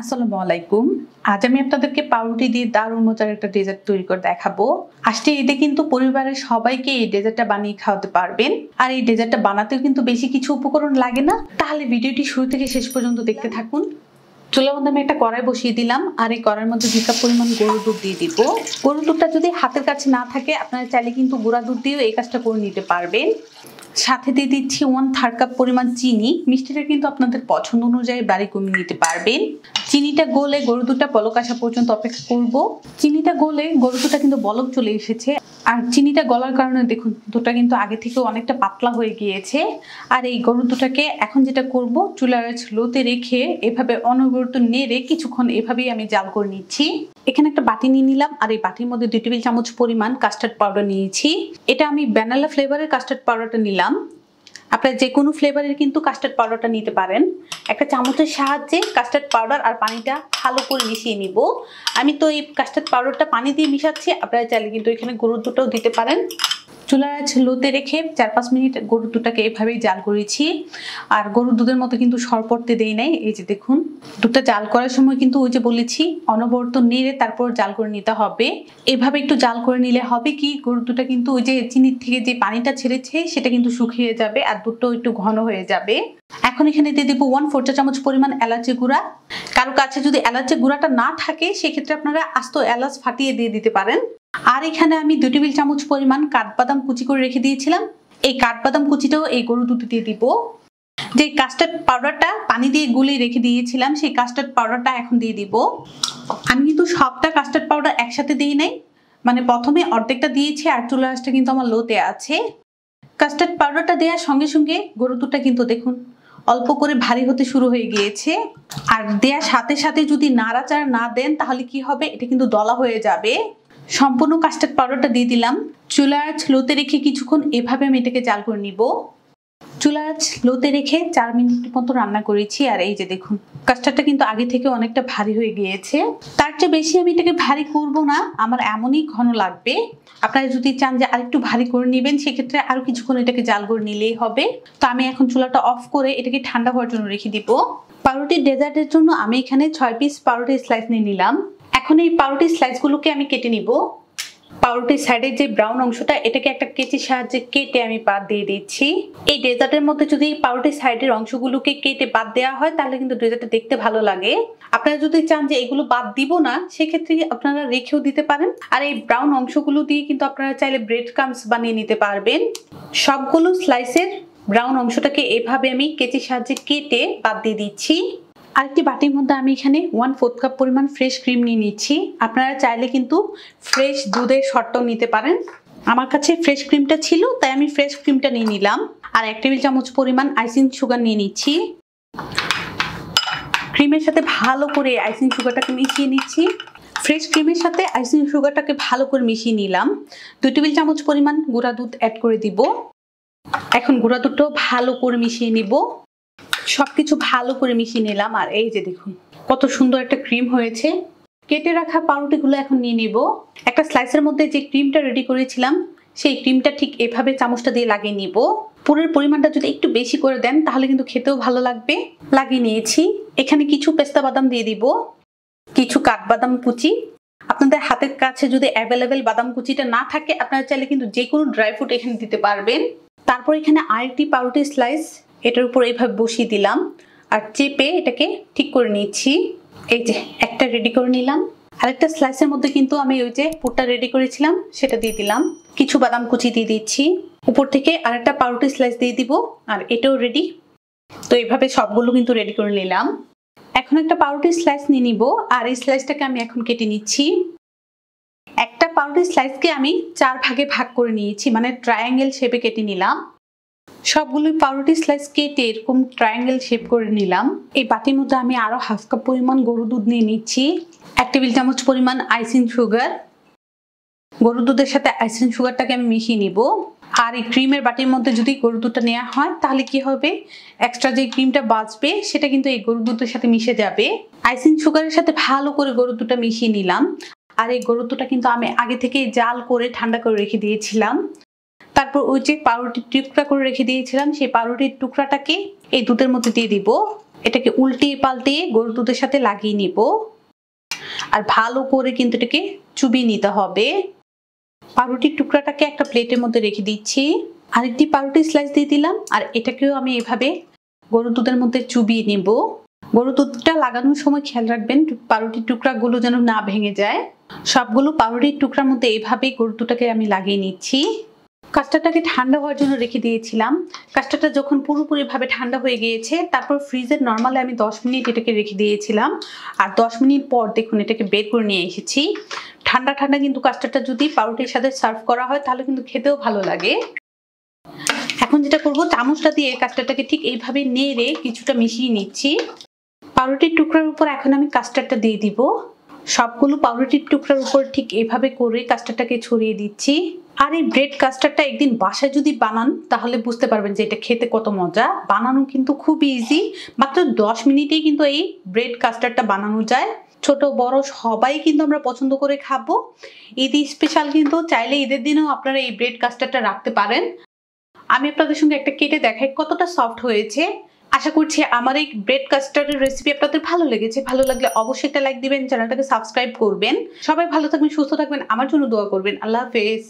আসসালামু আলাইকুম। আজ আমি আপনাদেরকে পাউরুটি দিয়ে দারুণ মজার একটা ডেজার্ট তৈরি করে দেখাবো। আসলে ঈদে কিন্তু পরিবারের সবাইকে এই ডেজার্টটা বানিয়ে খাওয়াতে পারবেন। আর এই ডেজার্টটা বানাতেও কিন্তু বেশি কিছু উপকরণ লাগে না। তাহলে ভিডিওটি শুরু থেকে শেষ পর্যন্ত দেখতে থাকুন। চুলার মধ্যে আমি একটা কড়াই বসিয়ে দিলাম আর এই কড়াইয়ের মধ্যে 2 কাপ পরিমাণ গরুর দুধ দিয়ে দিব। গরুর দুধটা যদি হাতের কাছে না থাকে আপনারা চাইলে কিন্তু গুঁড়া দুধ দিয়েও এই কাজটা করে নিতে পারবেন। সাথে দিয়ে দিচ্ছি 1/3 কাপ পরিমাণ চিনি। মিষ্টিটা কিন্তু আপনাদের পছন্দ অনুযায়ী বাড়ি কমিয়ে নিতে পারবেন। চিনিটা গলে গরুর দুধটা বলক আসা পর্যন্ত অপেক্ষা করব। চিনিটা গলে গরুর দুধটা কিন্তু বলক চলে এসেছে। আর চিনিটা গলার কারণে দেখুন দুধটা কিন্তু আগে থেকে অনেকটা পাতলা হয়ে গিয়েছে। আর এই গরুর দুধটাকে এখন যেটা করব, চুলার আঁচ লোতে রেখে এভাবে অনবরত নেড়ে কিছুক্ষণ এভাবেই আমি জাল করে নিচ্ছি। এখানে একটা বাটি নিয়ে নিলাম আর এই বাটির মধ্যে 2 টেবিল চামচ পরিমাণ কাস্টার্ড পাউডার নিয়েছি। এটা আমি ভ্যানিলা ফ্লেভারের কাস্টার্ড পাউডারটা নিলাম। আপনারা যে কোনো ফ্লেভারের কিন্তু কাস্টার্ড পাউডারটা নিতে পারেন। একটা চামচের সাহায্যে কাস্টার্ড পাউডার আর পানিটা ভালো করে মিশিয়ে নিব। আমি তো এই কাস্টার্ড পাউডারটা পানি দিয়ে মিশাচ্ছি, আপনারা চাইলে কিন্তু এখানে গরুর দুধটাও দিতে পারেন। চুলার আঁচ লোতে রেখে 4-5 মিনিট গরুর দুধটাকে এভাবেই জাল করেছি। আর গরুর দুধের মতো কিন্তু সর পড়তে দেই নাই। এই যে দেখুন দুধটা জাল করার সময় কিন্তু ওই যে বলেছি অনবরত নেড়ে তারপর জাল করে নিতে হবে। এভাবে একটু জাল করে নিলে হবে কি, গরুর দুধটা কিন্তু ওই যে চিনির থেকে যে পানিটা ছেড়েছে সেটা কিন্তু শুকিয়ে যাবে আর দুধটাও একটু ঘন হয়ে যাবে। এখন এখানে দিয়ে দেবো 1/4 চা চামচ পরিমাণ এলাচি গুঁড়া। কারো কাছে যদি এলাচি গুঁড়াটা না থাকে সেক্ষেত্রে আপনারা আস্ত এলাচ ফাটিয়ে দিয়ে দিতে পারেন। আর এখানে আমি 2 টেবিল চামচ পরিমাণ কাঠবাদাম কুচি করে রেখে দিয়েছিলাম। এই কাঠবাদাম কুচিটাও এই গরুর দুধে দিয়ে দিব। যে কাস্টার্ড পাউডারটা পানি দিয়ে গুলিয়ে রেখে দিয়েছিলাম সেই কাস্টার্ড পাউডারটা এখন দিয়ে দিব। আমি কিন্তু সবটা কাস্টার্ড পাউডার একসাথে দিই নাই, মানে প্রথমে অর্ধেকটা দিয়েছি আর চুলার আঁচটা কিন্তু আমার লোতে আছে। কাস্টার্ড পাউডারটা দেওয়ার সঙ্গে সঙ্গে গরুর দুধটা কিন্তু দেখুন অল্প করে ভারী হতে শুরু হয়ে গিয়েছে। আর দেওয়ার সাথে সাথে যদি নাড়াচাড়া না দেন তাহলে কি হবে, এটা কিন্তু দলা হয়ে যাবে। সম্পূর্ণ কাস্টার্ড পাউডারটা দিয়ে দিলাম। চুলার আঁচ লোতে রেখে কিছুক্ষণ এভাবে আমি এটাকে জাল করে নিব। চুলার আঁচ লোতে রেখে 4 মিনিট মতো রান্না করেছি। আর এই যে দেখুন কাস্টার্ডটা কিন্তু আগে থেকে অনেকটা ভারী হয়ে গিয়েছে। তার চেয়ে বেশি আমি এটাকে ভারী করব না, আমার এমনই ঘন লাগবে। আপনারা যদি চান যে আরেকটু ভারী করে নেবেন সেক্ষেত্রে আরো কিছুক্ষণ এটাকে জাল করে নিলেই হবে। তো আমি এখন চুলাটা অফ করে এটাকে ঠান্ডা হওয়ার জন্য রেখে দিব। পাউরুটির ডেজার্টের জন্য আমি এখানে 6 পিস পাউরুটির স্লাইস নিয়ে নিলাম। এখন এই পাউরুটির স্লাইসগুলোকে আমি কেটে নিব। পাউরুটির সাইডের যে ব্রাউন অংশটা এটাকে একটা কেচির সাহায্যে কেটে আমি বাদ দিয়ে দিচ্ছি। এই ডেজার্টের মধ্যে যদি পাউরুটির সাইডের অংশগুলোকে কেটে বাদ দেওয়া হয় তাহলে কিন্তু ডেজার্টটা দেখতে ভালো লাগে। আপনারা যদি চান যে এগুলো বাদ দিব না সেক্ষেত্রে আপনারা রেখেও দিতে পারেন। আর এই ব্রাউন অংশগুলো দিয়ে কিন্তু আপনারা চাইলে ব্রেড ক্রাম্বস বানিয়ে নিতে পারবেন। সবগুলো স্লাইসের ব্রাউন অংশটাকে এভাবে আমি কেচির সাহায্যে কেটে বাদ দিয়ে দিচ্ছি। আরেকটি বাটির মধ্যে আমি এখানে 1/4 কাপ পরিমাণ ফ্রেশ ক্রিম নিয়ে নিচ্ছি। আপনারা চাইলে কিন্তু ফ্রেশ দুধের শর্টটাও নিতে পারেন। আমার কাছে ফ্রেশ ক্রিমটা ছিল তাই আমি ফ্রেশ ক্রিমটা নিয়ে নিলাম। আর 1 টেবিল চামচ পরিমাণ আইসিং সুগার নিয়ে নিচ্ছি। ক্রিমের সাথে ভালো করে আইসিং সুগারটাকে মিশিয়ে নিচ্ছি। ফ্রেশ ক্রিমের সাথে আইসিং সুগারটাকে ভালো করে মিশিয়ে নিলাম। 2 টেবিল চামচ পরিমাণ গুঁড়া দুধ অ্যাড করে দিব। এখন গুঁড়া দুধটাও ভালো করে মিশিয়ে নিব। সবকিছু ভালো করে মিশিয়ে নিলাম। আর এই যে দেখুন কত সুন্দর একটা ক্রিম হয়েছে। কেটে রাখা পাউরুটিগুলো এখন নিয়ে নিব। একটা স্লাইসের মধ্যে যে ক্রিমটা রেডি করেছিলাম সেই ক্রিমটা ঠিক এভাবে চামচটা দিয়ে লাগিয়ে নিব। পুরের পরিমাণটা যদি একটু বেশি করে দেন তাহলে কিন্তু খেতেও ভালো লাগবে। লাগিয়ে নিয়েছি। এখানে কিছু পেস্তা বাদাম দিয়ে দিব, কিছু কাঠবাদাম কুচি। আপনাদের হাতের কাছে যদি অ্যাভেলেবেল বাদাম কুচিটা না থাকে আপনারা চাইলে কিন্তু যে কোনো ড্রাই ফ্রুট এখানে দিতে পারবেন। তারপর এখানে আরেকটি পাউরুটির স্লাইস এটার উপর এইভাবে বসিয়ে দিলাম আর চেপে এটাকে ঠিক করে নিচ্ছি। এই যে একটা রেডি করে নিলাম। আরেকটা স্লাইসের মধ্যে কিন্তু আমি ওই যে পুরটা রেডি করেছিলাম সেটা দিয়ে দিলাম। কিছু বাদাম কুচি দিয়ে দিচ্ছি। উপর থেকে আরেকটা পাউরুটি স্লাইস দিয়ে দিব। আর এটাও রেডি। তো এইভাবে সবগুলো কিন্তু রেডি করে নিলাম। এখন একটা পাউরুটি স্লাইস নিয়ে নিব আর এই স্লাইসটাকে আমি এখন কেটে নিচ্ছি। একটা পাউরুটি স্লাইসকে আমি 4 ভাগে ভাগ করে নিয়েছি, মানে ট্রায়াঙ্গেল শেপে কেটে নিলাম। সবগুলোই পাউরুটি স্লাইস কেটে এরকম ট্রায়াঙ্গেল শেপ করে নিলাম। এই বাটির মধ্যে আমি আরো 1/2 কাপ পরিমাণ গরুর দুধ নিয়ে নিচ্ছি। 1 টেবিল চামচ পরিমাণ আইসিং সুগার। গরুর দুধের সাথে আইসিং সুগারটাকে আমি মিশিয়ে নিব। আর এই ক্রিমের বাটির মধ্যে যদি গরুর দুধটা নেওয়া হয় তাহলে কি হবে, এক্সট্রা যে ক্রিমটা বাঁচবে সেটা কিন্তু এই গরুর দুধের সাথে মিশে যাবে। আইসিং সুগারের সাথে ভালো করে গরুর দুধটা মিশিয়ে নিলাম। আর এই গরুর দুধটা কিন্তু আমি আগে থেকে জাল করে ঠান্ডা করে রেখে দিয়েছিলাম। তারপর ওই যে পাউরুটির টুকরা করে রেখে দিয়েছিলাম সেই পাউরুটির টুকরাটাকে এই দুধের মধ্যে দিয়ে দিব। এটাকে উল্টিয়ে পাল্টিয়ে গরুর দুধের সাথে লাগিয়ে নিব আর ভালো করে কিন্তু এটাকে চুবিয়ে নিতে হবে। পাউরুটির টুকরাটাকে একটা প্লেটের মধ্যে রেখে দিচ্ছি, আরেকটি পাউরুটি স্লাইস দিয়ে দিলাম আর এটাকেও আমি এভাবে গরুর দুধের মধ্যে চুবিয়ে নিব। গরুর দুধটা লাগানোর সময় খেয়াল রাখবেন পাউরুটির টুকরাগুলো যেন না ভেঙে যায়। সবগুলো পাউরুটির টুকরার মধ্যে এইভাবে গরুর দুধটাকে আমি লাগিয়ে নিচ্ছি। কাস্টার্ডটাকে ঠান্ডা হওয়ার জন্য রেখে দিয়েছিলাম। কাস্টার্ডটা যখন পুরোপুরিভাবে ঠান্ডা হয়ে গিয়েছে তারপর ফ্রিজের নর্মালে আমি 10 মিনিট এটাকে রেখে দিয়েছিলাম আর 10 মিনিট পর দেখুন এটাকে বের করে নিয়ে এসেছি। ঠান্ডা ঠান্ডা কিন্তু কাস্টার্ডটা যদি পাউরুটির সাথে সার্ভ করা হয় তাহলে কিন্তু খেতেও ভালো লাগে। এখন যেটা করব চামচটা দিয়ে কাস্টার্ডটাকে ঠিক এইভাবে নেড়ে কিছুটা মিশিয়ে নিচ্ছি। পাউরুটির টুকরার উপর এখন আমি কাস্টার্ডটা দিয়ে দিব। সবগুলো পাউরুটির টুকরার উপর ঠিক এইভাবে করে কাস্টার্ডটাকে ছড়িয়ে দিচ্ছি। আর এই ব্রেড কাস্টার্ডটা একদিন বাসায় যদি বানান তাহলে বুঝতে পারবেন যে এটা খেতে কত মজা। বানানো কিন্তু খুব ইজি, মাত্র 10 মিনিটেই কিন্তু এই ব্রেড কাস্টার্ডটা বানানো যায়। ছোট বড় সবাই কিন্তু আমরা পছন্দ করে খাবো। ঈদ স্পেশাল কিন্তু চাইলে ঈদের দিনেও আপনারা এই ব্রেড কাস্টার্ডটা রাখতে পারেন। আমি আপনাদের সঙ্গে একটা কেটে দেখাই কতটা সফট হয়েছে। আশা করছি আমার এই ব্রেড কাস্টার্ডের রেসিপি আপনাদের ভালো লেগেছে। ভালো লাগলে অবশ্যই একটা লাইক দিবেন, চ্যানেলটাকে সাবস্ক্রাইব করবেন। সবাই ভালো থাকবেন, সুস্থ থাকবেন, আমার জন্য দোয়া করবেন। আল্লাহ হাফেজ।